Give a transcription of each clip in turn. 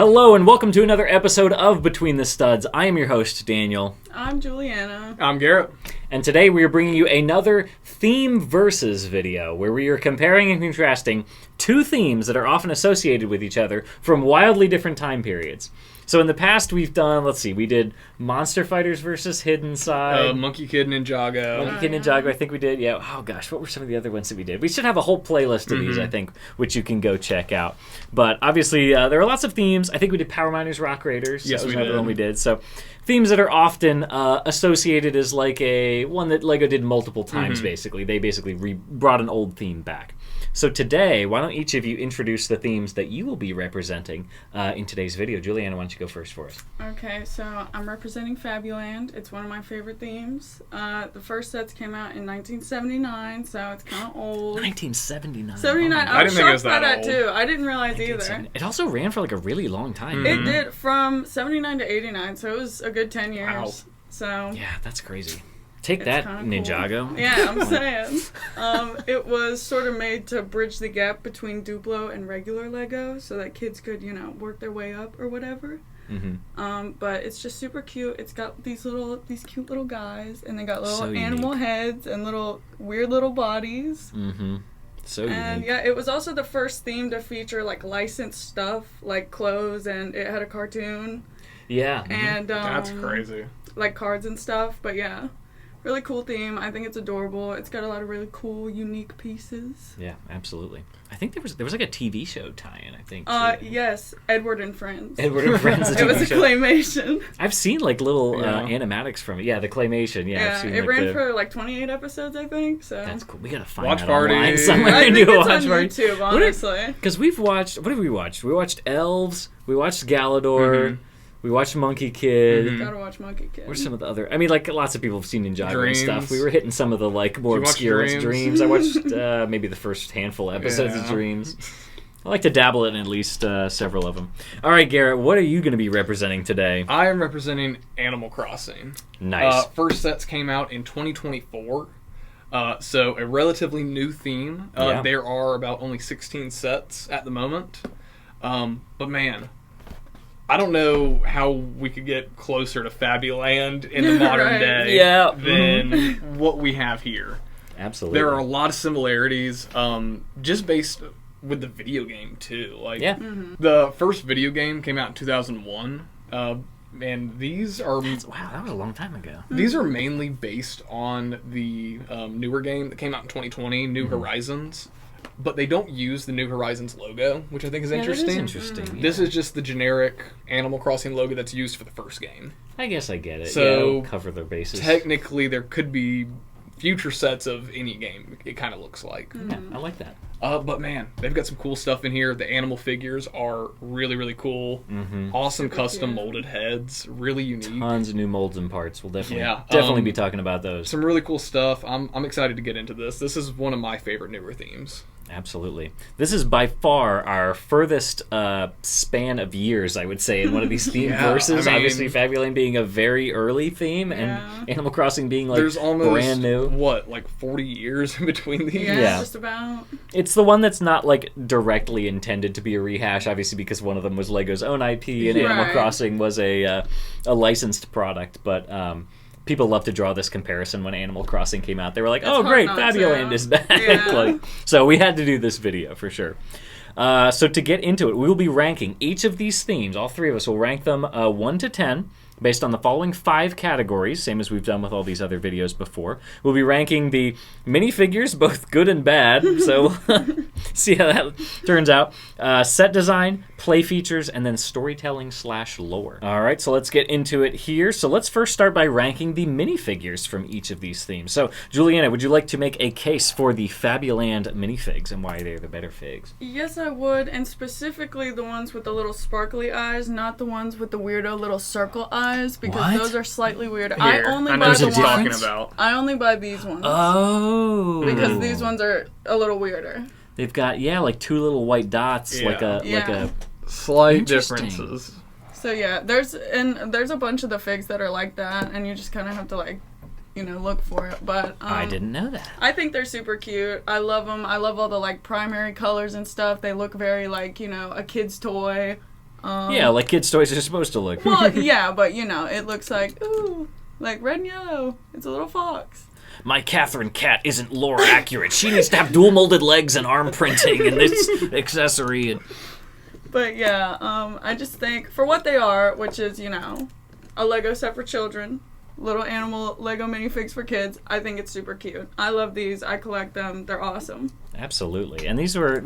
Hello and welcome to another episode of Between the Studs. I am your host, Daniel. I'm Juliana. I'm Garrett. And today we are bringing you another theme versus video where we are comparing and contrasting two themes that are often associated with each other from wildly different time periods. So in the past we've done, we did Monster Fighters versus Hidden Side. Monkey Kid Ninjago. Monkey Kid Ninjago, I think we did. Yeah. Oh gosh, what were some of the other ones that we did? We should have a whole playlist of these, I think, which you can go check out. But obviously, there are lots of themes. I think we did Power Miners, Rock Raiders. Yes, that was we another did. one we did. So themes that are often associated as like a one that LEGO did multiple times. Basically, they brought an old theme back. So today, why don't each of you introduce the themes that you will be representing in today's video? Juliana, why don't you go first for us? Okay, so I'm representing Fabuland. It's one of my favorite themes. The first sets came out in 1979, so it's kind of old. 1979. 79. Oh, I was didn't think it was shocked by that that old. too. I didn't realize either. 1970. It also ran for like a really long time. It did from 79 to 89, so it was a good 10 years. Wow. So Yeah, that's crazy. Take it's that, kinda Ninjago. cool. Yeah, I'm saying. It was sort of made to bridge the gap between Duplo and regular Lego so that kids could, work their way up or whatever. But it's just super cute. It's got these cute little guys, and they got little So animal unique. heads and little weird little bodies. So And unique. yeah, it was also the first theme to feature like licensed stuff, like clothes, and it had a cartoon Yeah. and That's crazy. like cards and stuff. But yeah, really cool theme. I think it's adorable. It's got a lot of really cool, unique pieces. Yeah, absolutely. I think there was like a TV show tie-in, I think. too. Yes, Edward and Friends. Edward and Friends, the It was TV a show. claymation. I've seen like little Yeah. animatics from it. Yeah, the claymation. Yeah, I've Yeah, seen it like ran for like 28 episodes, I think. So That's cool. We gotta find Watch that Party. online somewhere. I and think do a it's watch on party. YouTube, honestly. Because we've watched. What have we watched? We watched Elves. We watched Galador. We watched Monkey Kid. Gotta watch Monkey Kid. What's some of the other? I mean, like lots of people have seen Ninjago and stuff. Dreams. We were hitting some of the like more Did you watch obscure Dreams? Dreams. I watched maybe the first handful of episodes of Yeah. Dreams. I like to dabble in at least several of them. All right, Garrett, what are you going to be representing today? I am representing Animal Crossing. Nice. First sets came out in 2024. So a relatively new theme. Yeah. There are about only 16 sets at the moment. But man, I don't know how we could get closer to Fabuland in the modern Right. day Yeah. than what we have here. Absolutely. There are a lot of similarities, just based with the video game too. Like, Yeah. the first video game came out in 2001, and these are Wow, that was a long time ago. these are mainly based on the newer game that came out in 2020, New Horizons. But they don't use the New Horizons logo, which I think is Yeah, that is interesting. interesting. This yeah. is just the generic Animal Crossing logo that's used for the first game. I guess I get it. So, yeah, it'll cover their bases. Technically, there could be future sets of any game, it kind of looks like. Yeah, I like that. But man, they've got some cool stuff in here. The animal figures are really, really cool. Awesome custom cute. molded heads, really unique. Tons of new molds and parts. We'll definitely Yeah, be talking about those. Some really cool stuff. I'm excited to get into this. This is one of my favorite newer themes. Absolutely. This is by far our furthest span of years, I would say, in one of these theme Yeah, verses. I mean- Obviously, Fabuland being a very early theme, Yeah. and Animal Crossing being like There's almost, brand new. like 40 years in between these? Yeah, Yeah. just about. It's the one that's not like directly intended to be a rehash, obviously, because one of them was Lego's own IP, and Animal Right. Crossing was a licensed product. But people love to draw this comparison when Animal Crossing came out. They were like, "Oh, hard great, not Fabuland to." is back!" Yeah. So we had to do this video for sure. So to get into it, we will be ranking each of these themes. All three of us will rank them 1 to 10 based on the following 5 categories, same as we've done with all these other videos before. We'll be ranking the minifigures, both good and bad, so see how that turns out. Set design, play features, and then storytelling/lore. All right, so let's get into it here. So let's first start by ranking the minifigures from each of these themes. So, Juliana, would you like to make a case for the Fabuland minifigs and why they're the better figs? Yes, I would, and specifically the ones with the little sparkly eyes, not the ones with the weirdo little circle eyes, because What? those are slightly weird. Here, I only know buy what the you're talking ones. about. I only buy these ones Oh. because these ones are a little weirder. They've got, like 2 little white dots, like a Yeah. Slight Interesting. differences. So yeah, there's a bunch of the figs that are like that, and you just kind of have to like, look for it. But I didn't know that. I think they're super cute. I love them. I love all the like primary colors and stuff. They look very like a kid's toy. Yeah, like kids' toys are supposed to look. Well, yeah, but it looks like, ooh, like red and yellow. It's a little fox. My Catherine cat isn't lore accurate. She needs to have dual molded legs and arm printing and this accessory. But yeah, I just think for what they are, which is, a Lego set for children, little animal Lego minifigs for kids, I think it's super cute. I love these. I collect them. They're awesome. Absolutely. And these were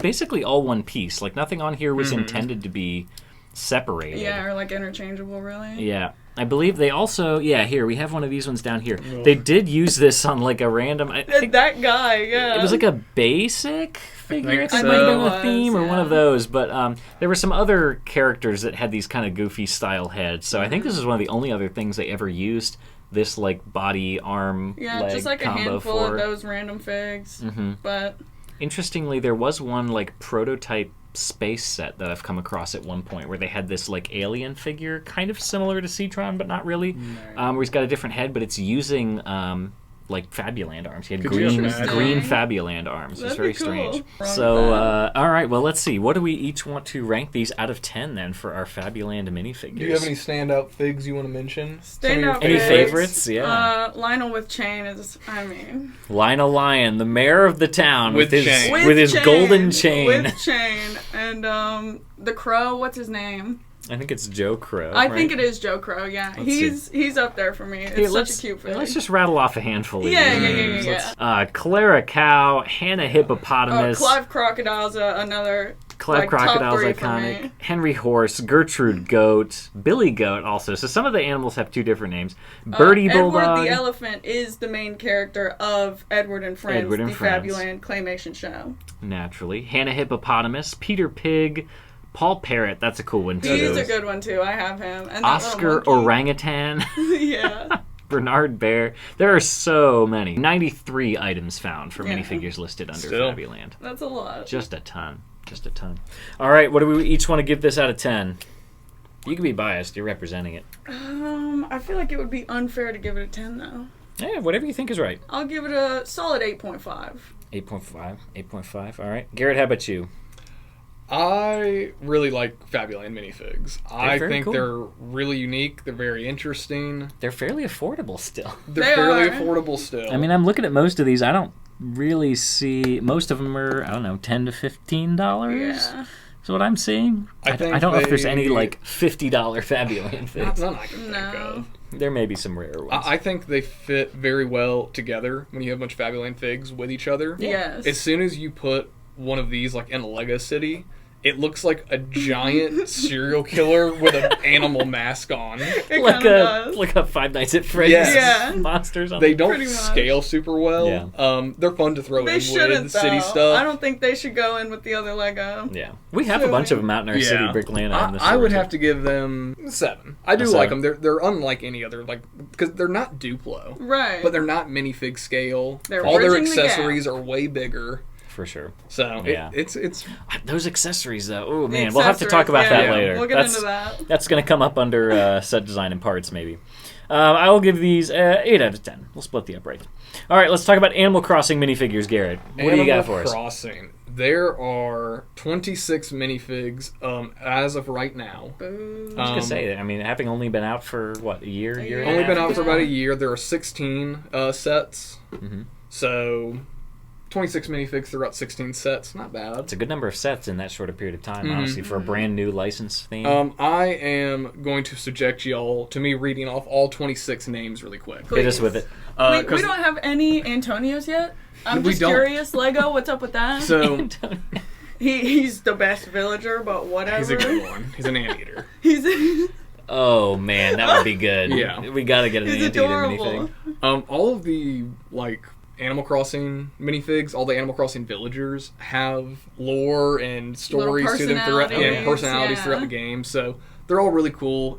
basically all one piece. Like nothing on here was intended to be separated. Yeah, or like interchangeable, really. Yeah. I believe they also, here, we have one of these ones down here. They did use this on like a random, I think that guy, yeah. it was like a basic figure, I think so. might have been the theme or Yeah. one of those. But there were some other characters that had these kind of goofy style heads. So I think this is one of the only other things they ever used this like body, arm, Yeah, leg just like a combo handful for. of those random figs. But Interestingly, there was one like prototype space set that I've come across at one point where they had this like alien figure, kind of similar to Citron, but not really. Where he's got a different head, but it's using like Fabuland arms. He had Could you green imagine? Fabuland arms. It's That'd very be cool. strange. Wrong So, with that. all right, well, let's see. What do we each want to rank these out of 10 then for our Fabuland minifigures? Do you have any standout figs you want to mention? Standout Any figs. favorites? Yeah. Lionel with chain is, Lionel Lion, the mayor of the town, With his chain. with his golden chain. With chain. And the crow, what's his name? I think it's Joe Crow. I right? think it is Joe Crow, yeah. Let's He's up there for me. It's Here, such a cute fig. Let's just rattle off a handful of Yeah, these yeah, yeah, names. yeah, Let's- Clara Cow, Hannah Hippopotamus, Clive Crocodile's another Clive top Crocodile's three for iconic, me. Henry Horse, Gertrude Goat, Billy Goat also. So some of the animals have two different names. Birdie Bulldog. Edward the elephant is the main character of Edward and Friends, Edward and the Friends. Fabuland claymation show. Naturally. Hannah Hippopotamus, Peter Pig, Paul Parrot, that's a cool one too. He's a good one too. I have him. And that Oscar little monkey. Orangutan, Yeah. Bernard Bear. There are so many. 93 items found for Yeah. minifigures listed under Still. Fabuland. That's a lot. Just a ton. Just a ton. All right, what do we each want to give this out of 10? You can be biased. You're representing it. I feel like it would be unfair to give it a 10 though. Yeah, whatever you think is right. I'll give it a solid 8.5. 8.5. 8.5. All right. Garrett, how about you? I really like Fabuland minifigs. I very think cool. they're really unique. They're very interesting. They're fairly affordable still. They're They fairly are. affordable still. I mean, I'm looking at most of these. I don't really see... Most of them are, I don't know, $10 to $15? Yeah. Is what I'm seeing. I think I don't know if there's they- any, like, $50 Fabuland figs. None I can think No. of. There may be some rare ones. I think they fit very well together when you have a bunch of Fabuland figs with each other. Yes. As soon as you put one of these like in a Lego city, it looks like a giant serial killer with an animal mask on. It like kinda does. like a Five Nights at Freddy's Yes. Yeah. monsters on They them. don't Pretty much. scale super well. Yeah. They're fun to throw They in shouldn't, with city though. stuff. I don't think they should go in with the other Lego. Yeah. We have a bunch of them out in our city, Bricklana. and the I would store, have to give them 7. I do A like 7. them. They're unlike any other, like, because they're not Duplo, Right. but they're not minifig scale. They're All their bridging the gap. accessories are way bigger. For sure. So Yeah. it's Those accessories, though. Oh, The man. We'll have to talk about accessories, that yeah. later. We'll get that's, into that. That's going to come up under set design and parts, maybe. I will give these 8 out of 10. We'll split the upright. All right, let's talk about Animal Crossing minifigures, Garrett. What do you got for us? Crossing. There are 26 minifigs as of right now. Boo. I was going to say, I mean, having only been out for, what, a year? A Year year. and a Only half? been out for about a year. There are 16 sets. Mhm. So 26 minifigs throughout 16 sets. Not bad. It's a good number of sets in that short a period of time, Mhm. honestly, for a brand new license theme. I am going to subject y'all to me reading off all 26 names really quick. Hit us please. with it. Wait, we 'Cause- don't have any Antonios yet? I'm We just don't. curious. Lego, what's up with that? So He's the best villager, but whatever. he's a good one. He's an anteater. He's Oh, man, that would be good. Yeah. We got to get an he's anteater adorable. minifig. All of the like Animal Crossing minifigs, all the Animal Crossing villagers have lore and stories to them throughout personalities, personalities yeah. throughout the game. So they're all really cool.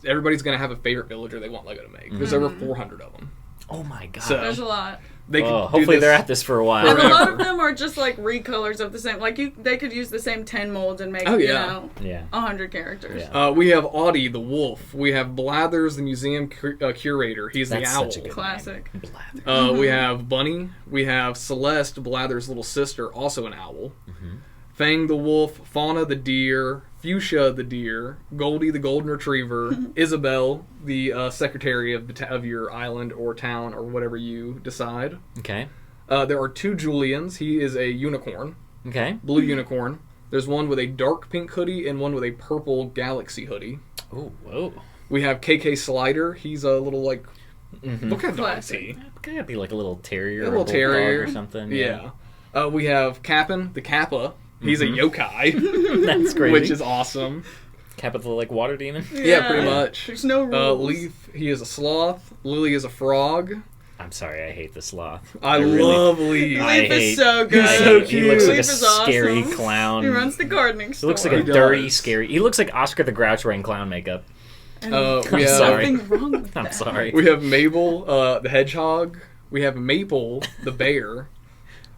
Everybody's gonna have a favorite villager they want Lego to make. There's over 400 of them. Oh, my God. So- There's a lot. They could Oh, do hopefully this- they're at this for a while. And a lot Forever. of them are just like recolors of the same. Like they could use the same 10 molds and make Oh, yeah. Yeah. 100 characters. Yeah. We have Audie the wolf. We have Blathers the museum curator. He's That's the owl. such a good Classic. name. Blather. We have Bunny. We have Celeste, Blather's little sister, also an owl. Fang the wolf, Fauna the deer, Fuchsia the deer, Goldie the golden retriever, Isabel the secretary of your island or town or whatever you decide. Okay. There are 2 Julians. He is a unicorn, Okay. blue unicorn. There's one with a dark pink hoodie and one with a purple galaxy hoodie. Oh, whoa. We have KK Slider. He's a little like what kind of dog is Classic. he? Could be like a little terrier, A or little bulldog terrier or something. Yeah. We have Cap'n the Kappa. He's a yokai, That's crazy. which is awesome. Capital like water demon. Yeah, pretty much. There's no rules. Leaf, he is a sloth. Lily is a frog. I'm sorry, I hate the sloth. I really- love Leaf. I Leaf hate- is so good. He's so He looks like a Leaf is awesome. scary clown. He runs the gardening He store. looks like a He dirty, does. scary. He looks like Oscar the Grouch wearing clown makeup. And We I'm have sorry. nothing wrong with I'm that. sorry. we have Mabel the hedgehog. We have Maple the bear.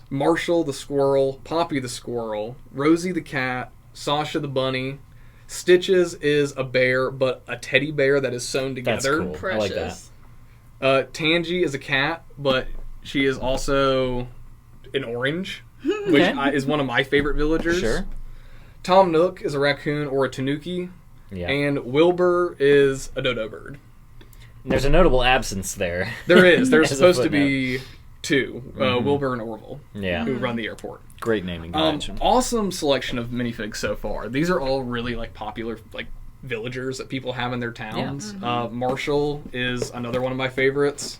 Marshall the squirrel. Poppy the squirrel. Rosie the cat. Sasha the bunny. Stitches is a bear, but a teddy bear that is sewn That's together. cool. I like that. Precious. Tangy is a cat, but she is also an orange, which Okay. is one of my favorite villagers. Sure. Tom Nook is a raccoon or a tanuki, Yeah. and Wilbur is a dodo bird. There's a notable absence there. There is. There's As a supposed to footnote. be 2, Wilbur and Orville, Yeah. who run the airport. Great naming convention. Awesome selection of minifigs so far. These are all really like popular like villagers that people have in their towns. Marshall is another one of my favorites.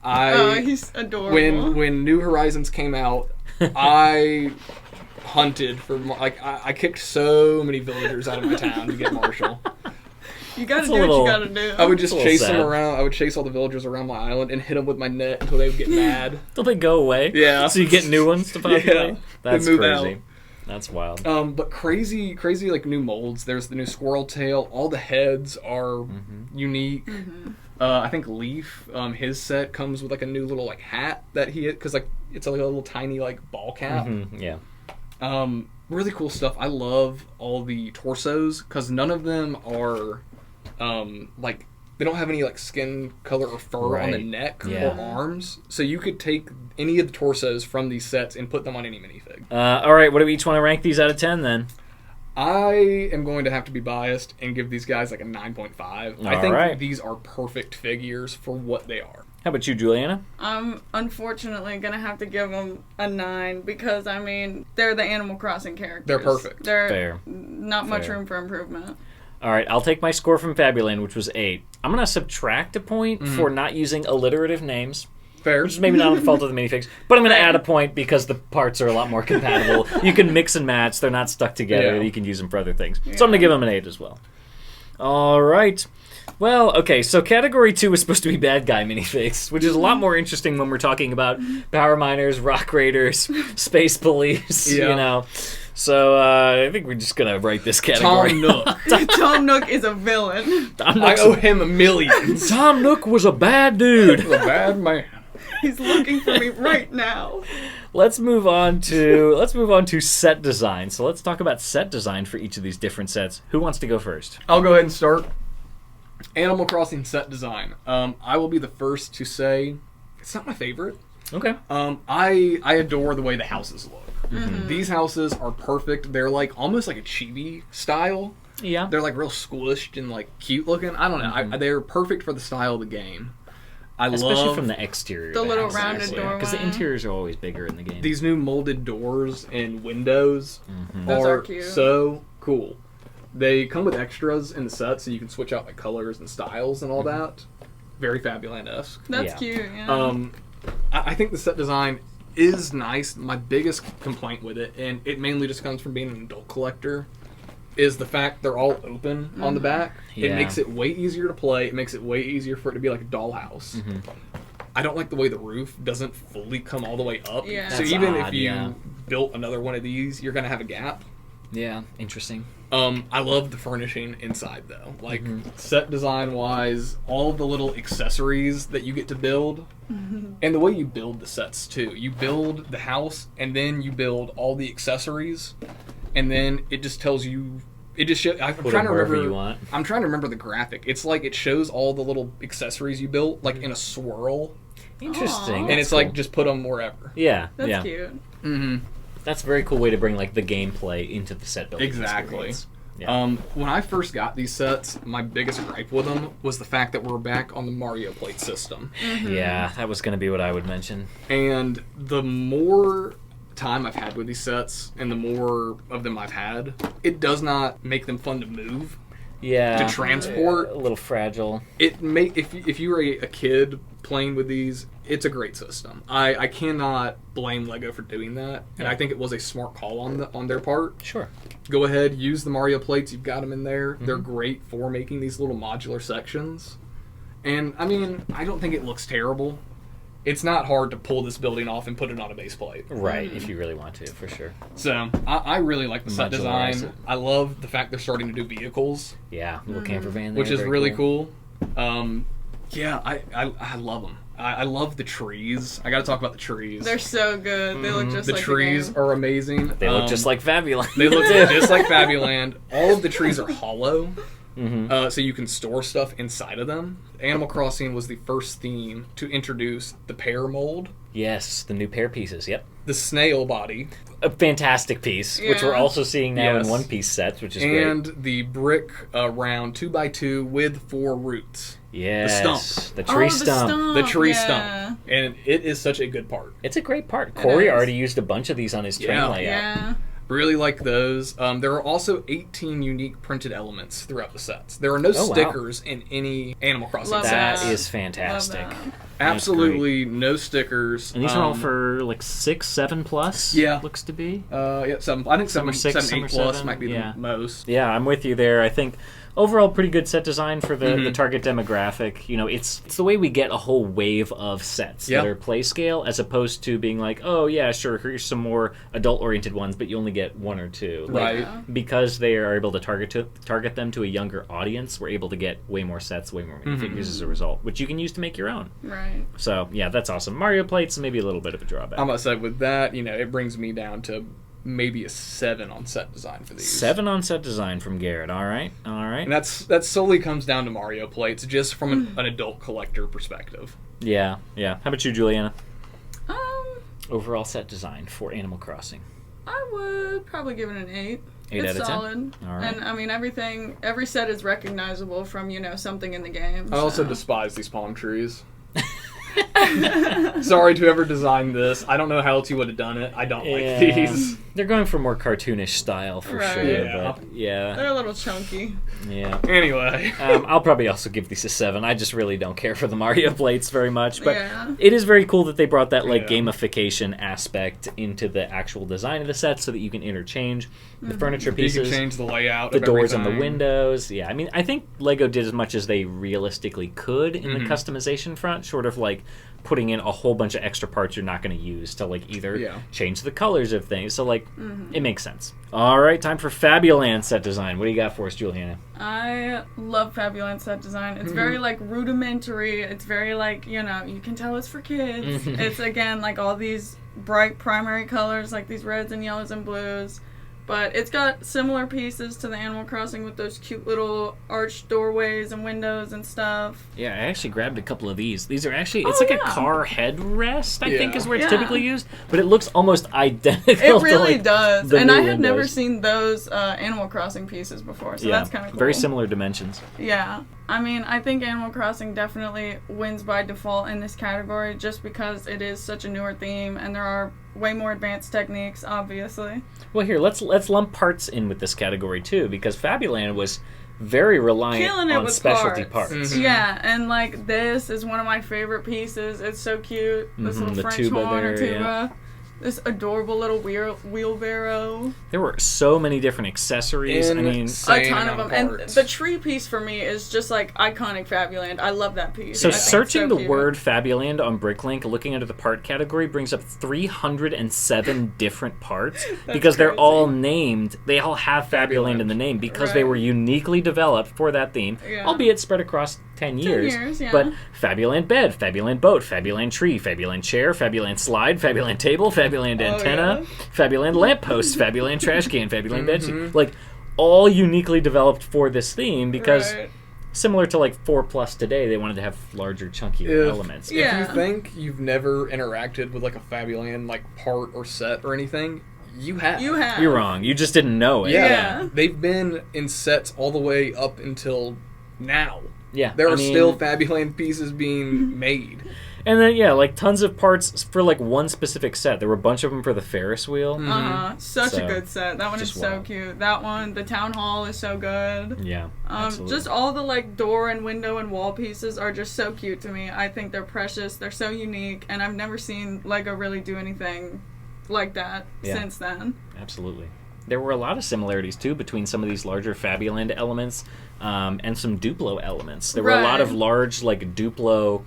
Oh, he's adorable. When New Horizons came out, I hunted for I kicked so many villagers out of my town to get Marshall. You gotta It's do a little- what you gotta do. I would just It's a little chase them sad. around. I would chase all the villagers around my island and hit them with my net until they would get mad. Don't they go away? Yeah. So you get new ones to populate? Yeah. That's They move crazy. out. That's wild. But crazy like new molds. There's the new squirrel tail. All the heads are unique. I think Leaf, his set comes with like a new little like hat that because like it's like a little tiny like ball cap. Yeah. Really cool stuff. I love all the torsos because none of them are like they don't have any like skin color or fur on the Right. neck Yeah. or arms. So you could take any of the torsos from these sets and put them on any minifig. All right, what do we each want to rank these out of 10 then? I am going to have to be biased and give these guys like a 9.5. I think right. these are perfect figures for what they are. How about you, Juliana? I'm unfortunately gonna have to give them a 9 because I mean they're the Animal Crossing characters. They're perfect. They're Fair. not much Fair. room for improvement. All right, I'll take my score from Fabuland, which was 8. I'm going to subtract a point for not using alliterative names, Fair. which is maybe not the fault of the minifigs, but I'm going to add a point because the parts are a lot more compatible. You can mix and match. They're not stuck together. Yeah. You can use them for other things. So I'm going to give them an 8 as well. All right. Well, okay, so category 2 is supposed to be bad guy minifigs, which is a lot more interesting when we're talking about power miners, rock raiders, space police, Yeah. you know. So I think we're just going to write this category. Tom Nook. Tom Nook is a villain. Tom I Nook's owe him millions. Tom Nook was a bad dude. A bad man. He's looking for me right now. Let's move on to set design. So let's talk about set design for each of these different sets. Who wants to go first? I'll go ahead and start. Animal Crossing set design. I will be the first to say it's not my favorite. Okay. I adore the way the houses look. These houses are perfect. They're like almost like a chibi style. Yeah. They're like real squished and like cute looking. I don't know. They're perfect for the style of the game. Especially love from the exterior. The of little house, rounded actually. Because the doorway. interiors are always bigger in the game. these new molded doors and windows Those are are cute. so cool. They come with extras in the set, so you can switch out like colors and styles and all that. Very Fabuland-esque. That's Yeah. cute. Yeah. I think the set design is nice. My biggest complaint with it, and it mainly just comes from being an adult collector, is the fact they're all open on the back. It Yeah. makes it way easier to play. It makes it way easier for it to be like a dollhouse. I don't like the way the roof doesn't fully come all the way up. Yeah. So That's even odd, if you yeah. built another one of these, you're going to have a gap. Yeah. Interesting. I love the furnishing inside though. Like set design wise, all of the little accessories that you get to build, and the way you build the sets too. You build the house and then you build all the accessories, and then it just tells you. It just shows. I'm Put trying them to wherever remember. you want. I'm trying to remember the graphic. It's like it shows all the little accessories you built like in a swirl, Interesting. Aw. and it's like just put them wherever. Yeah. That's yeah. cute. Mm-hmm. That's a very cool way to bring like the gameplay into the set building. Exactly. experience. Yeah. When I first got these sets, my biggest gripe with them was the fact that we're back on the Mario plate system. Yeah, that was going to be what I would mention. And the more time I've had with these sets, and the more of them I've had, it does not make them fun to move. Yeah. To transport. A little fragile. If you were a kid playing with these, it's a great system. I cannot blame LEGO for doing that, and I think it was a smart call on their part. Sure. Go ahead, use the Mario plates. You've got them in there. They're great for making these little modular sections. And, I mean, I don't think it looks terrible. It's not hard to pull this building off and put it on a base plate. Right, if you really want to, for sure. So, I really like the set Modularize design. it. I love the fact they're starting to do vehicles, Yeah, little camper van there. which is very really cool. Yeah, I love them. I love the trees. I got to talk about the trees. They're so good. They look just the like trees the game. are amazing. They look just like Fabuland. They look just like Fabuland. All of the trees are hollow, so you can store stuff inside of them. Animal Crossing was the first theme to introduce the pear mold, Yes, the new pair pieces, yep. the snail body, A fantastic piece, which we're Yeah. also seeing now Yes. in one-piece sets, which is and great. the brick round 2x2 with 4 roots. Yes, stump. the tree Oh, stump. The tree yeah. stump. And it is such a good part. It's a great part. Corey is. already used a bunch of these on his train Yeah. layout. Yeah. Really like those. There are also 18 unique printed elements throughout the sets. There are no Oh, wow. stickers in any Animal Crossing Love set. That Yeah. is fantastic. Love that. Absolutely no stickers. And these are all for like 6, 7 plus. Yeah. looks to be. Yeah, 7. I think 7, Some are 6, 7 some 8 are plus 7, might be yeah. the most. Yeah, I'm with you there. I think overall pretty good set design for the target demographic. You know, it's the way we get a whole wave of sets Yeah. that are play scale, as opposed to being like, oh yeah, sure, here's some more adult oriented ones, but you only get 1 or 2. Like, Right. Yeah. because they are able to target them to a younger audience, we're able to get way more sets, way more minifigures as a result, which you can use to make your own. Right. So yeah, that's awesome. Mario plates, maybe a little bit of a drawback. I'm gonna say with that, it brings me down to maybe a 7 on set design for these. 7 on set design from Garrett. All right. And that solely comes down to Mario plates, just from an adult collector perspective. Yeah. How about you, Juliana? Um, Overall set design for Animal Crossing. I would probably give it an 8. 8 It's out of 10? solid. All right. And I mean, every set is recognizable from, something in the game. I also so. despise these palm trees. Sorry to whoever designed this. I don't know how else you would have done it. I don't like these. They're going for more cartoonish style for Right. sure. Yeah. But yeah. They're a little chunky. Yeah. Anyway. I'll probably also give these a 7. I just really don't care for the Mario plates very much. But Yeah. it is very cool that they brought that Yeah. gamification aspect into the actual design of the set so that you can interchange the furniture You pieces. can change the layout The of doors and the everything. windows. Yeah, I mean, I think LEGO did as much as they realistically could in the customization front, short of like putting in a whole bunch of extra parts you're not going to use to like either Yeah. change the colors of things. So like, it makes sense. All right, time for Fabuland set design. What do you got for us, Juliana? I love Fabuland set design. It's very like rudimentary. It's very like, you can tell it's for kids. It's again like all these bright primary colors, like these reds and yellows and blues. But it's got similar pieces to the Animal Crossing with those cute little arched doorways and windows and stuff. Yeah, I actually grabbed a couple of these. These are actually, it's Oh, like a yeah. car headrest, I think Yeah. is where it's Yeah. typically used. But it looks almost identical It to really like, does. the And new I had never windows. seen those Animal Crossing pieces before, so Yeah, that's kind of cool. very similar dimensions. Yeah. I mean, I think Animal Crossing definitely wins by default in this category just because it is such a newer theme and there are way more advanced techniques, obviously. Well, here, let's lump parts in with this category too, because Fabuland was very reliant Killing it on with specialty parts. parts. Yeah, and like this is one of my favorite pieces. It's so cute. This little the French tuba horn or there, tuba. yeah. This adorable little wheelbarrow. There were so many different accessories. I mean, Insane A ton of amount them. And parts. the tree piece for me is just like iconic Fabuland. I love that piece. so I think it's searching so the cute. word Fabuland on Bricklink, looking under the part category, brings up 307 different parts because they're crazy. all named. They all have Fabuland in the name because they Right. were uniquely developed for that theme, Yeah. albeit spread across 10 years. years, yeah. But Fabuland bed, Fabuland boat, Fabuland tree, Fabuland chair, Fabuland slide, Fabuland table, Fabuland antenna, Fabuland lamppost, Fabuland trash can, Fabuland bedsheet. Like, all uniquely developed for this theme because Right. similar to like 4+ today, they wanted to have larger, chunkier elements. Yeah. If you think you've never interacted with like a Fabuland like part or set or anything, You have. You have. You're wrong. You just didn't know it. Yeah. They've been in sets all the way up until now. Yeah. There I are mean, still Fabuland pieces being made. And then, like tons of parts for, like, one specific set. There were a bunch of them for the Ferris wheel. Such So, a good set. That one is just so wow. cute. That one, the town hall is so good. Yeah. Absolutely. Just all the, like, door and window and wall pieces are just so cute to me. I think they're precious. They're so unique. And I've never seen LEGO really do anything like that since then. Absolutely. There were a lot of similarities, too, between some of these larger Fabuland elements and some Duplo elements. There were a lot of large, like, Duplo,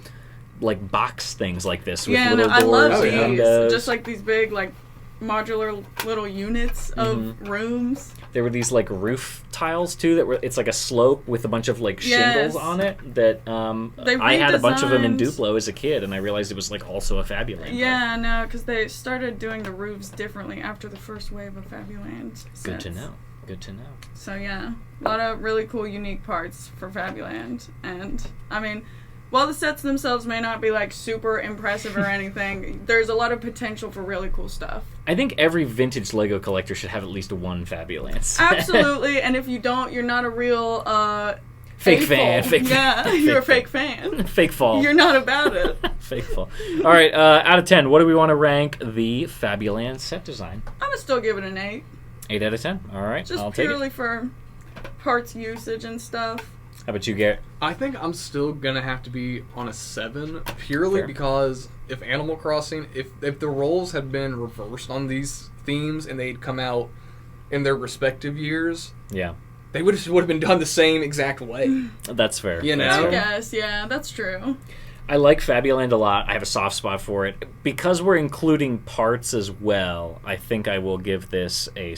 like, box things like this with little I doors love and these. windows. Just, like, these big, like, modular little units of rooms. There were these, like, roof tiles, too, that were, it's like a slope with a bunch of, like, shingles on it that I had a bunch of them in Duplo as a kid, and I realized it was, like, also a Fabuland. Yeah, no, because they started doing the roofs differently after the first wave of Fabuland sets. Good to know. Good to know. So, yeah, a lot of really cool, unique parts for Fabuland. And, I mean, while the sets themselves may not be, like, super impressive or anything, there's a lot of potential for really cool stuff. I think every vintage Lego collector should have at least one Fabuland set. Absolutely, and if you don't, you're not a real, Fake A-ful. fan. Fake Yeah, fan. you're a fake fan. Fake fall. You're not about it. Fake fall. All right, out of 10, what do we want to rank the Fabuland set design? I'm going to still give it an 8. 8 out of 10. All right, Just I'll take purely it. for parts usage and stuff. How about you, Garrett? I think I'm still gonna have to be on a 7 purely Fair. because if Animal Crossing, if the roles had been reversed on these themes and they'd come out in their respective years, Yeah, they would have been done the same exact way. that's fair. You That's know? fair. Yes, yeah, that's true. I like Fabuland a lot. I have a soft spot for it. Because we're including parts as well, I think I will give this a...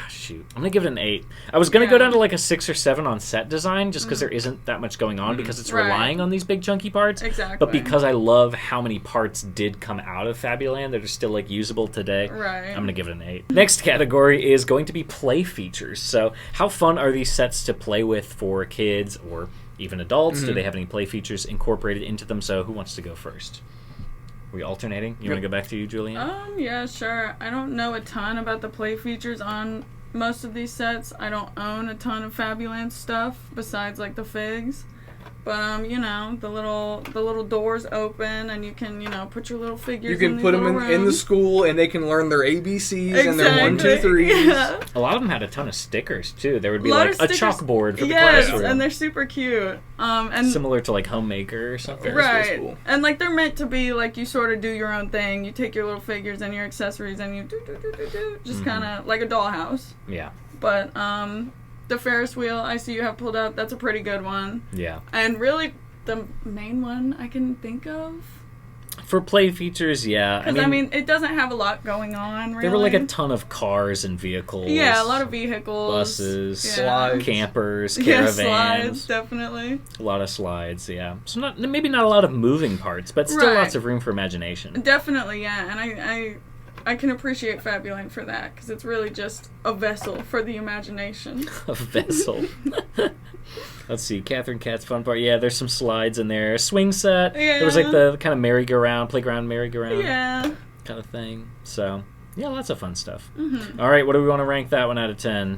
Shoot. I'm going to give it an 8. I was going to go down to like a 6 or 7 on set design just because there isn't that much going on because it's Right. relying on these big chunky parts. Exactly. But because I love how many parts did come out of Fabuland that are still like usable today, Right. I'm going to give it an 8. Next category is going to be play features. So how fun are these sets to play with for kids or even adults? Do they have any play features incorporated into them? So who wants to go first? Are we alternating? You want to go back to you, Julian? Yeah, sure. I don't know a ton about the play features on most of these sets. I don't own a ton of Fabuland stuff besides like the figs. But you know, the little doors open and you can, you know, put your little figures. You can in these put them little in the rooms. school and they can learn their ABCs and their 1, 2, Exactly. 3s. Yeah. A lot of them had a ton of stickers too. There would be Lot like of a stickers. chalkboard for the Yes, classroom, and they're super cute. And similar to like Homemaker or something. Ferris wheel right, school. and like they're meant to be like you sort of do your own thing. You take your little figures and your accessories and you do, just kind of like a dollhouse. Yeah, But the Ferris wheel I see you have pulled up, that's a pretty good one. yeah. And really, the main one I can think of. For play features, yeah. Because, I mean, it doesn't have a lot going on, really. there were like a ton of cars and vehicles. Yeah, a lot of vehicles. buses, Yeah. Slides. campers, Yeah, caravans. slides, definitely. A lot of slides, yeah. So maybe not a lot of moving parts, but still Right. lots of room for imagination. Definitely, yeah. And I can appreciate Fabuland for that, because it's really just a vessel for the imagination. A vessel. Let's see, Catherine Cat's fun part. Yeah, there's some slides in there. A swing set. Yeah. There was like the kind of merry-go-round, playground merry-go-round Yeah. kind of thing. So, yeah, lots of fun stuff. All right, what do we want to rank that one out of 10?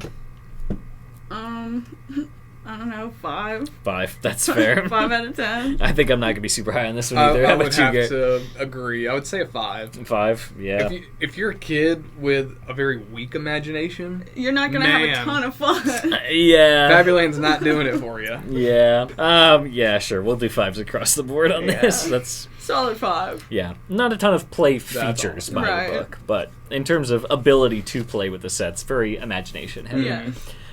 I don't know, 5. 5. That's fair. 5 out of 10. I think I'm not going to be super high on this one I, either. I How would about you, have Garrett? to agree. I would say a 5. 5? Yeah. If you're a kid with a very weak imagination, You're not going to have a Man. ton of fun. Yeah. Fabuland's not doing it for you. Yeah. Yeah, sure. We'll do 5s across the board on this. That's... Solid 5. Yeah, not a ton of play That's features awesome. by Right. the book, but in terms of ability to play with the sets, very imagination heavy. Yeah.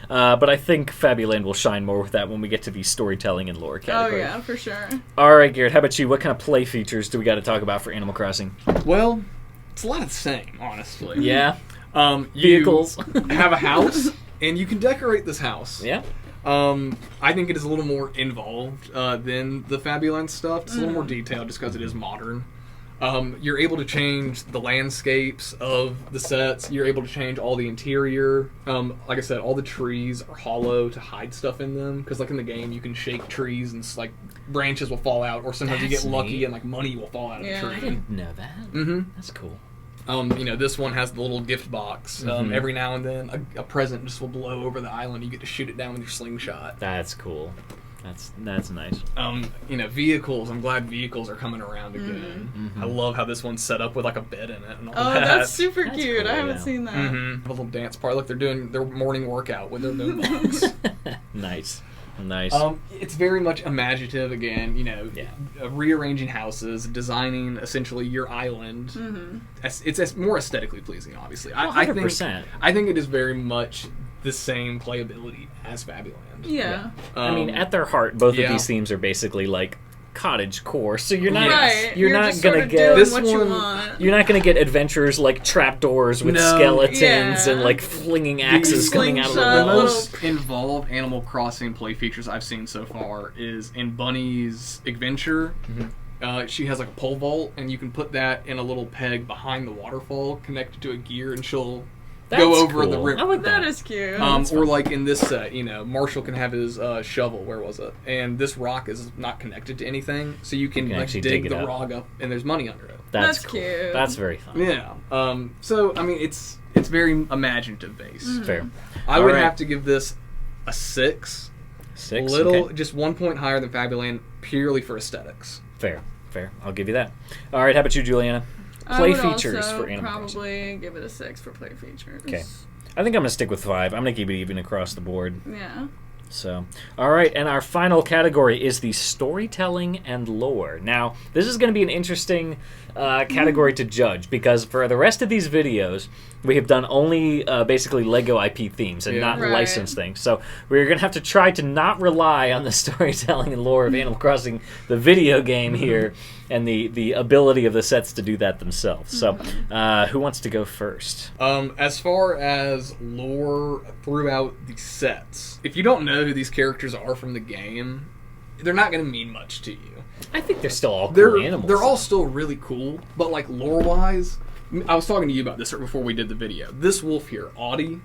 But I think Fabuland will shine more with that when we get to the storytelling and lore Oh, category. yeah, for sure. All right, Garrett, how about you? What kind of play features do we got to talk about for Animal Crossing? Well, it's a lot of the same, honestly. Yeah, You vehicles. have a house, and you can decorate this house. Yeah, I think it is a little more involved than the Fabuland stuff. It's a little more detailed just because it is modern. You're able to change the landscapes of the sets. You're able to change all the interior. Like I said, all the trees are hollow to hide stuff in them. Because like in the game, you can shake trees and like branches will fall out, or sometimes you That's get lucky neat. and like money will fall out of Yeah. the I tree. didn't know that. Mm-hmm. That's cool. This one has the little gift box. Every now and then, a present just will blow over the island. You get to shoot it down with your slingshot. That's cool. That's nice. Vehicles. I'm glad vehicles are coming around again. I love how this one's set up with like a bed in it and all that. That's super That's cute. cool, I haven't yeah. seen that. A little dance part. Look, they're doing their morning workout with their boombox. Nice. It's very much imaginative again. Rearranging houses, designing essentially your island. It's more aesthetically pleasing, obviously. 100%. I think it is very much the same playability as Fabuland. Yeah. I mean, at their heart, both of these themes are basically like cottage core. So you're not you're not just gonna sort of get doing what you want. You're not gonna get adventures like trapdoors with skeletons and like flinging axes coming out of the The walls. most involved Animal Crossing play features I've seen so far is in Bunny's adventure. She has like a pole vault, and you can put that in a little peg behind the waterfall, connected to a gear, and she'll go over the river. I like that. That is cute. Or like in this set, Marshall can have his shovel. Where was it? And this rock is not connected to anything, so you can like actually dig dig it the up. rock up, and there's money under it. That's cool. cute. That's very fun. Yeah. So I mean, it's very imaginative based. Fair. I would have to give this a 6. 6. Just 1 point higher than Fabuland, purely for aesthetics. Fair. I'll give you that. All right. How about you, Juliana? I Play would features also for Animal Crossing. probably give it a 6 for play features. Okay. I think I'm going to stick with 5. I'm going to keep it even across the board. Yeah. So, all right, and our final category is the storytelling and lore. Now, this is going to be an interesting category to judge, because for the rest of these videos, we have done only basically LEGO IP themes and not licensed things. So we're going to have to try to not rely on the storytelling and lore of Animal Crossing, the video game here, and the ability of the sets to do that themselves. So who wants to go first? As far as lore throughout the sets, if you don't know who these characters are from the game, they're not going to mean much to you. I think they're still all cool animals. They're all still really cool, but like lore-wise, I was talking to you about this before we did the video. This wolf here, Audie.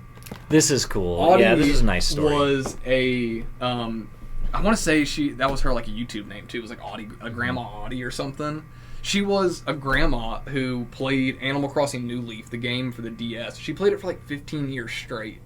This is cool. Audie this is a nice story. Was a I want to say that was her like a YouTube name too. It was like Audie, a Grandma Audie or something. She was a grandma who played Animal Crossing New Leaf, the game for the DS. She played it for like 15 years straight.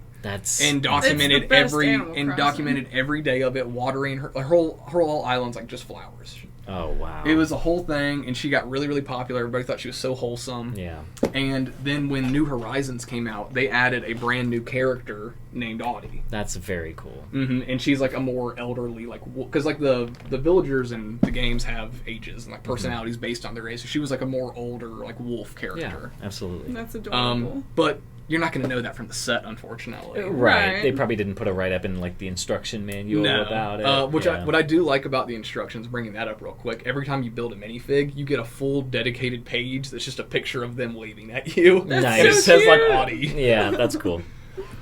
And documented every day of it, watering her whole island's like just flowers. Oh wow! It was a whole thing, and she got really, really popular. Everybody thought she was so wholesome. Yeah. And then when New Horizons came out, they added a brand new character named Audie. That's very cool. And she's like a more elderly, like, because like the villagers in the games have ages and like personalities based on their age. So she was like a more older, like wolf character. Yeah, absolutely. That's adorable. But you're not going to know that from the set, unfortunately. Right. They probably didn't put a write-up in like the instruction manual about it. What I do like about the instructions, bringing that up real quick, every time you build a minifig, you get a full dedicated page that's just a picture of them waving at you. Nice. And it says like Audie. Yeah, that's cool.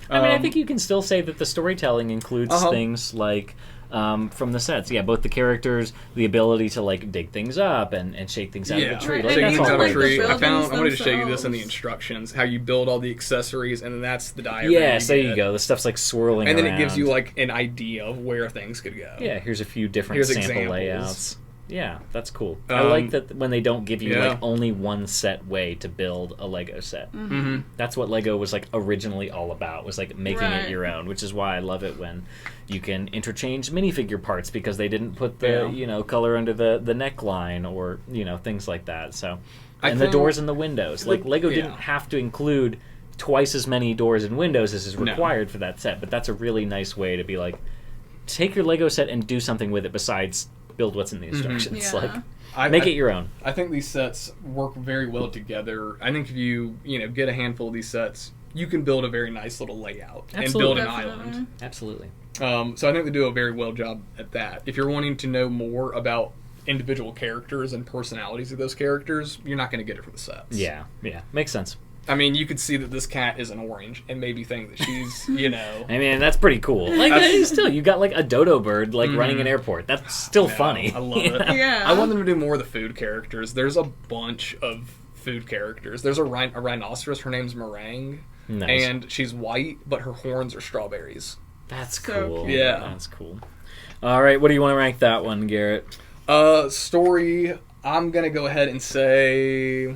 I mean, I think you can still say that the storytelling includes things like from the sets. Yeah, both the characters, the ability to like dig things up and shake things out of a tree. Shaking things out of a tree. I wanted to show you this themselves. in the instructions, how you build all the accessories, and then that's the diagram. Yeah, so there you go. The stuff's like swirling and then around. it gives you like an idea of where things could go. Yeah, here's a few different sample examples. layouts. Yeah, that's cool. I like that when they don't give you like only one set way to build a Lego set. That's what Lego was like originally all about, was like making it your own, which is why I love it when you can interchange minifigure parts because they didn't put the color under the neckline or things like that. So and the doors and the windows. Like Lego didn't have to include twice as many doors and windows as is required for that set, but that's a really nice way to be like, take your Lego set and do something with it besides build what's in the instructions. Like, make it your own. I think these sets work very well together. I think if you get a handful of these sets, you can build a very nice little layout and build an island. Absolutely. So I think they do a very well job at that. If you're wanting to know more about individual characters and personalities of those characters, you're not going to get it from the sets. Yeah, makes sense. I mean, you could see that this cat is an orange and maybe think that she's, I mean, that's pretty cool. Like, still, you got like a dodo bird like running an airport. That's still funny. I love it. Yeah. I want them to do more of the food characters. There's a bunch of food characters. There's a rhinoceros. Her name's Meringue. Nice. And she's white, but her horns are strawberries. That's So cool. cute. Yeah. That's cool. All right, what do you want to rank that one, Garrett? Story, I'm going to go ahead and say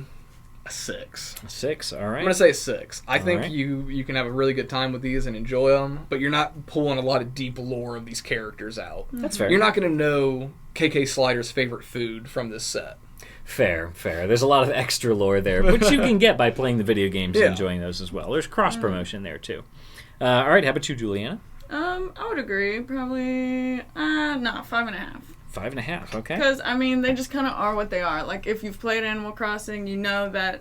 a 6. 6, all right. I'm gonna say a 6. I think right. you can have a really good time with these and enjoy them, but you're not pulling a lot of deep lore of these characters out. That's fair. You're not gonna know KK Slider's favorite food from this set. Fair. There's a lot of extra lore there, which you can get by playing the video games and enjoying those as well. There's cross-promotion there, too. All right, how about you, Juliana? I would agree. Probably, 5.5. 5.5, okay. Because, I mean, they just kind of are what they are. Like, if you've played Animal Crossing, you know that,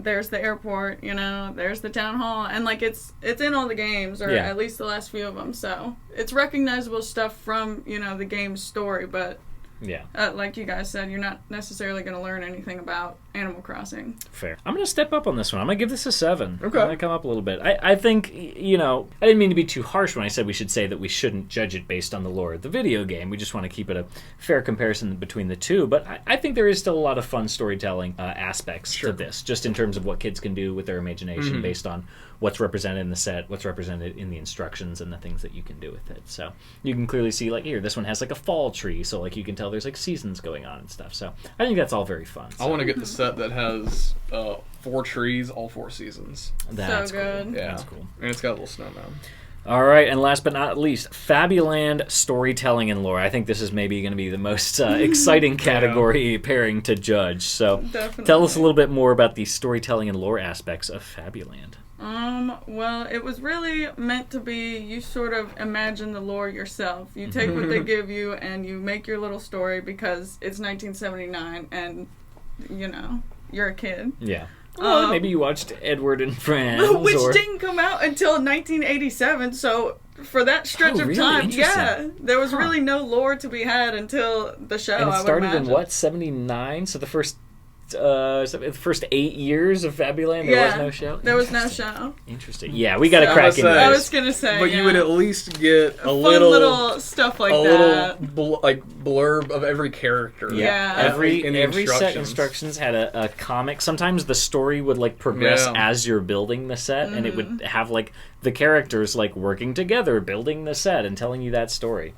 there's the airport, there's the town hall, and, like, it's in all the games, or at least the last few of them, so it's recognizable stuff from, the game's story, but Yeah. Like you guys said, you're not necessarily going to learn anything about Animal Crossing. Fair. I'm going to step up on this one. I'm going to give this a 7. Okay. I'm going to come up a little bit. I think, I didn't mean to be too harsh when I said we should say that we shouldn't judge it based on the lore of the video game. We just want to keep it a fair comparison between the two. But I think there is still a lot of fun storytelling aspects to this, just in terms of what kids can do with their imagination based on what's represented in the set, what's represented in the instructions, and the things that you can do with it. So you can clearly see, like, here, this one has, like, a fall tree, so, like, you can tell there's, like, seasons going on and stuff. So I think that's all very fun. So. I want to get the set that has 4 trees, all 4 seasons. That's so good. Cool. Yeah. That's cool. And it's got a little snowman. All right, and last but not least, Fabuland storytelling and lore. I think this is maybe going to be the most exciting category pairing to judge. So Definitely. Tell us a little bit more about the storytelling and lore aspects of Fabuland. Well, it was really meant to be, you sort of imagine the lore yourself. You take what they give you and you make your little story because it's 1979 and, you're a kid. Yeah. Well, maybe you watched Edward and Friends. Which didn't come out until 1987, so for that stretch of really? time, there was really no lore to be had until the show, And it I would started imagine. in, what, 79? So the first 8 years of Fabuland, there was no show? There was no show. Interesting. Yeah, we got to crack into say- I this. was gonna say, But you would at least get a fun little stuff like a that. little blurb of every character. Yeah. Every in the set instructions had a comic. Sometimes the story would like progress as you're building the set, and it would have like the characters like working together, building the set, and telling you that story.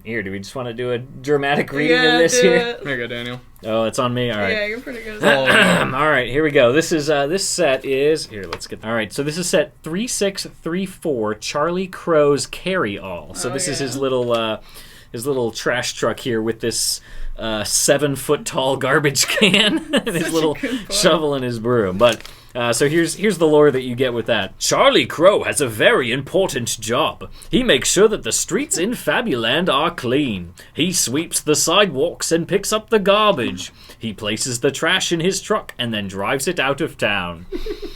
Here, do we just want to do a dramatic reading of this do here? it. There you go, Daniel. Oh, it's on me. All right. Yeah, you're pretty good. All right, here we go. This is this set is here. Let's get. All right, so this is set 3634. Charlie Crow's Carry All. So this is his little trash truck here with this 7-foot tall garbage can and his little shovel and his broom. But so here's the lore that you get with that. Charlie Crow has a very important job. He makes sure that the streets in Fabuland are clean. He sweeps the sidewalks and picks up the garbage. He places the trash in his truck and then drives it out of town.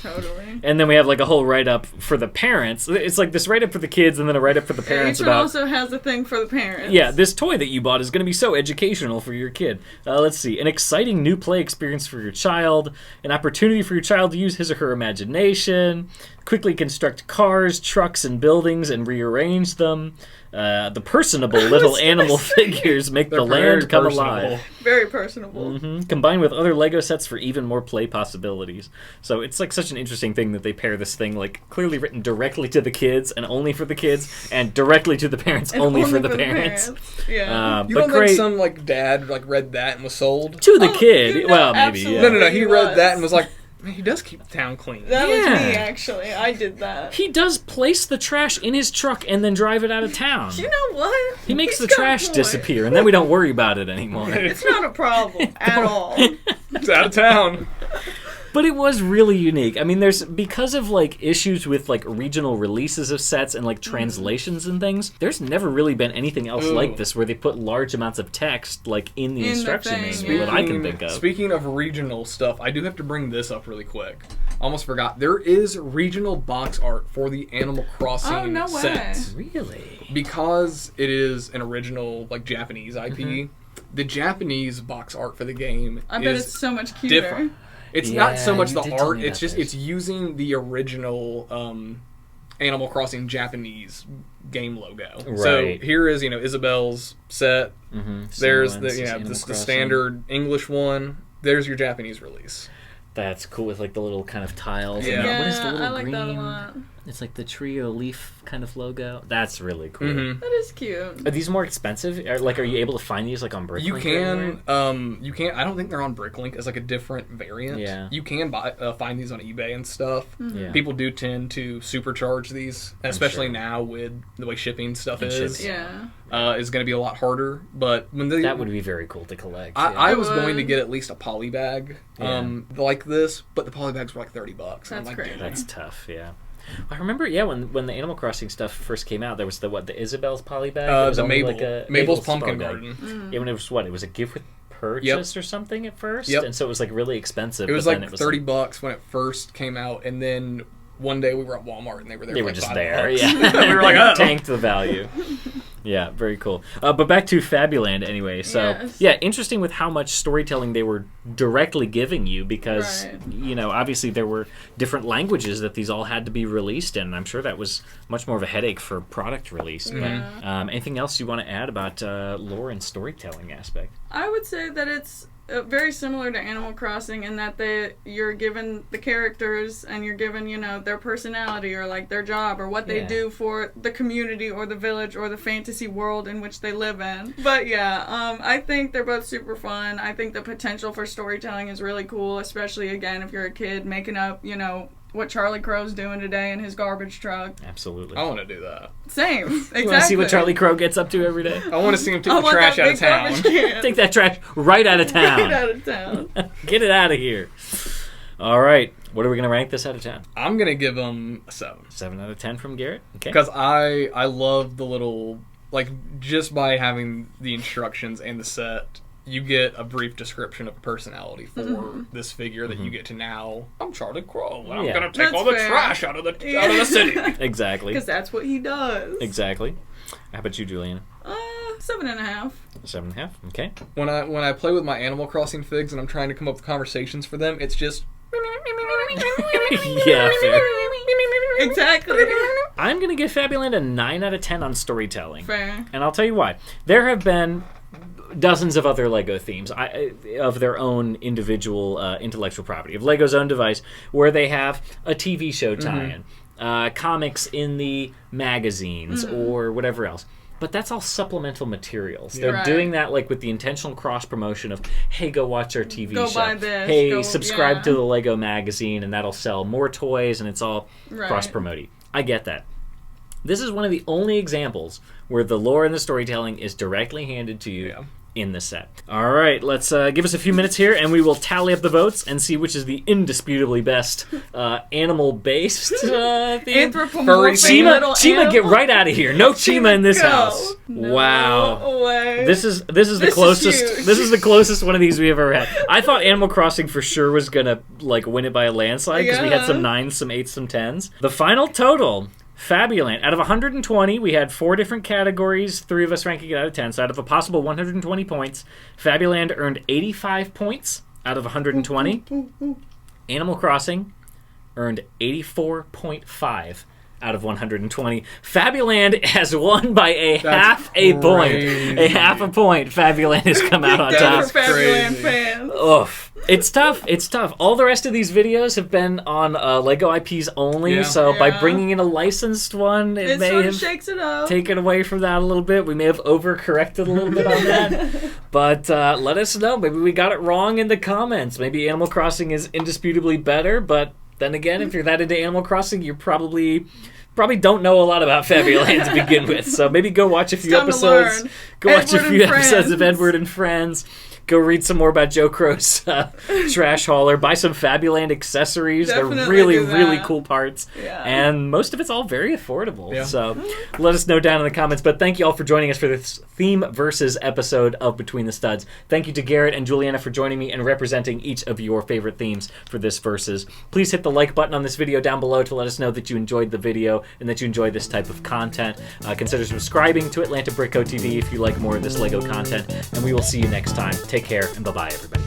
Totally. And then we have like a whole write-up for the parents. It's like this write-up for the kids and then a write-up for the parents Each about... one also has a thing for the parents. Yeah, this toy that you bought is going to be so educational for your kid. Let's see. An exciting new play experience for your child. An opportunity for your child to use his or her imagination. Quickly construct cars, trucks, and buildings and rearrange them. The personable little animal figures make the land come alive. Very personable. Combined with other Lego sets for even more play possibilities. So it's like such an interesting thing that they pair this thing like clearly written directly to the kids and only for the kids, and directly to the parents And only for the parents. Yeah. You But don't great think some dad read that and was sold? to the Oh, kid. you know, Well, maybe. absolutely. Yeah. No. He He read was. that and was like, man, he does keep the town clean. That was Yeah. me, actually. I did that. He does place the trash in his truck and then drive it out of town. You know what? He makes He's the got a trash point. disappear, and then we don't worry about it anymore. It's not a problem at all. It's out of town. But it was really unique. I mean, there's because of like issues with like regional releases of sets and like translations and things. There's never really been anything else like this where they put large amounts of text like in the In the instruction thing, manual yeah. that I can think of. Speaking of regional stuff, I do have to bring this up really quick. Almost forgot. There is regional box art for the Animal Crossing Oh, no way. sets. Really? Because it is an original like Japanese IP. The Japanese box art for the game I bet is it's so much cuter. different. It's Yeah, not so much you the did tell art, me it's about just this. it's using the original Animal Crossing Japanese game logo. So Right. here is, Isabel's set. There's Silence the is the Animal Crossing. standard English one. There's your Japanese release. That's cool with like the little kind of tiles. Yeah. And what is the little I like green? that a lot. It's like the trio leaf kind of logo. That's really cool. Mhm. That is cute. Are these more expensive? Are you able to find these like on Bricklink? You or anywhere? can. I don't think they're on Bricklink as like a different variant. Yeah. You can find these on eBay and stuff. Yeah. People do tend to supercharge these, especially sure. now with the way shipping stuff And is. shipping. Yeah. Is going to be a lot harder. But when they, That would be very cool to collect. I It was going to would. get at least a poly bag, like this, but the poly bags were like $30. And I'm That's like, crazy. "Damn." That's tough, yeah. I remember, when the Animal Crossing stuff first came out, there was the Isabel's poly bag. It was The only Mabel's poly Pumpkin bag. Garden. Yeah, when it was it was a gift with purchase or something at first, Yep. and so it was like really expensive. It was but like then it was $30 when it first came out, and then one day we were at Walmart and they were there. They for were like just $5. there, yeah. we were like, oh. Tanked the value. Yeah, very cool. But back to Fabuland anyway. So, Yes. yeah, interesting with how much storytelling they were directly giving you because, Right. Obviously there were different languages that these all had to be released in. And I'm sure that was much more of a headache for product release. Yeah. But anything else you want to add about lore and storytelling aspect? I would say that it's very similar to Animal Crossing in that you're given the characters and you're given, their personality or like their job or what they Yeah. do for the community or the village or the fantasy world in which they live in. But yeah, I think they're both super fun. I think the potential for storytelling is really cool, especially again if you're a kid making up, what Charlie Crow's doing today in his garbage truck. Absolutely. I want to do that. Same. Exactly. You want to see what Charlie Crow gets up to every day? I want to see him take I the want trash that out of big town. garbage can. Take that trash right out of town. Right out of town. Get it out of here. All right. What are we going to rank this out of 10? I'm gonna give him a 7 7 out of 10 from Garrett. Okay. because I love the little just by having the instructions and the set. You get a brief description of personality for this figure that you get to now. I'm Charlie Crow, and I'm Yeah. gonna take That's all the fair. trash out of the city. Exactly. Because that's what he does. Exactly. How about you, Juliana? 7.5. 7.5. Okay. When I play with my Animal Crossing figs and I'm trying to come up with conversations for them, it's just Yeah, fair. Exactly. I'm going to give Fabuland a 9 out of 10 on storytelling. Fair. And I'll tell you why. There have been dozens of other LEGO themes of their own individual intellectual property, of LEGO's own device, where they have a TV show tie-in, comics in the magazines, or whatever else. But that's all supplemental materials. They're Right. doing that like with the intentional cross-promotion of, hey, go watch our TV Go show. buy this, Hey, go- subscribe yeah. to the LEGO magazine, and that'll sell more toys, and it's all Right. cross-promoting. I get that. This is one of the only examples where the lore and the storytelling is directly handed to you Yeah. in the set. All right, let's give us a few minutes here, and we will tally up the votes and see which is the indisputably best animal-based theme. Anthropomorphic Chima, little Chima, get animal. right out of here! No Chima in this Go. house. No Wow. way. This is the This is closest. huge. This is the closest one of these we've ever had. I thought Animal Crossing for sure was gonna win it by a landslide because we had Yeah. some 9s, some 8s, some 10s. The final total. Fabuland. Out of 120, we had 4 different categories, 3 of us ranking it out of 10. So out of a possible 120 points, Fabuland earned 85 points out of 120. Animal Crossing earned 84.5 out of 120. Fabuland has won by a half a point. crazy. A half a point. Fabuland has come out on Big day top. for Fabuland Crazy. fans. Oof. It's tough. It's tough. All the rest of these videos have been on LEGO IPs only, Yeah. so by Yeah. bringing in a licensed one, it It may sort of have shakes it up. taken away from that a little bit. We may have overcorrected a little bit on that. But let us know. Maybe we got it wrong in the comments. Maybe Animal Crossing is indisputably better, but then again, if you're that into Animal Crossing, you're probably don't know a lot about Fabuland to begin with. So maybe go watch a few time to episodes. learn. Go watch a Edward few and episodes of Friends. Edward and Friends. Go read some more about Joe Crow's trash hauler. Buy some Fabuland accessories. They're Definitely really, do that. really cool parts. Yeah. And most of it's all very affordable. Yeah. So let us know down in the comments. But thank you all for joining us for this theme versus episode of Between the Studs. Thank you to Garrett and Juliana for joining me and representing each of your favorite themes for this versus. Please hit the like button on this video down below to let us know that you enjoyed the video and that you enjoy this type of content. Consider subscribing to Atlanta Brickco TV if you like more of this LEGO content. And we will see you next time. Take care and bye-bye, everybody.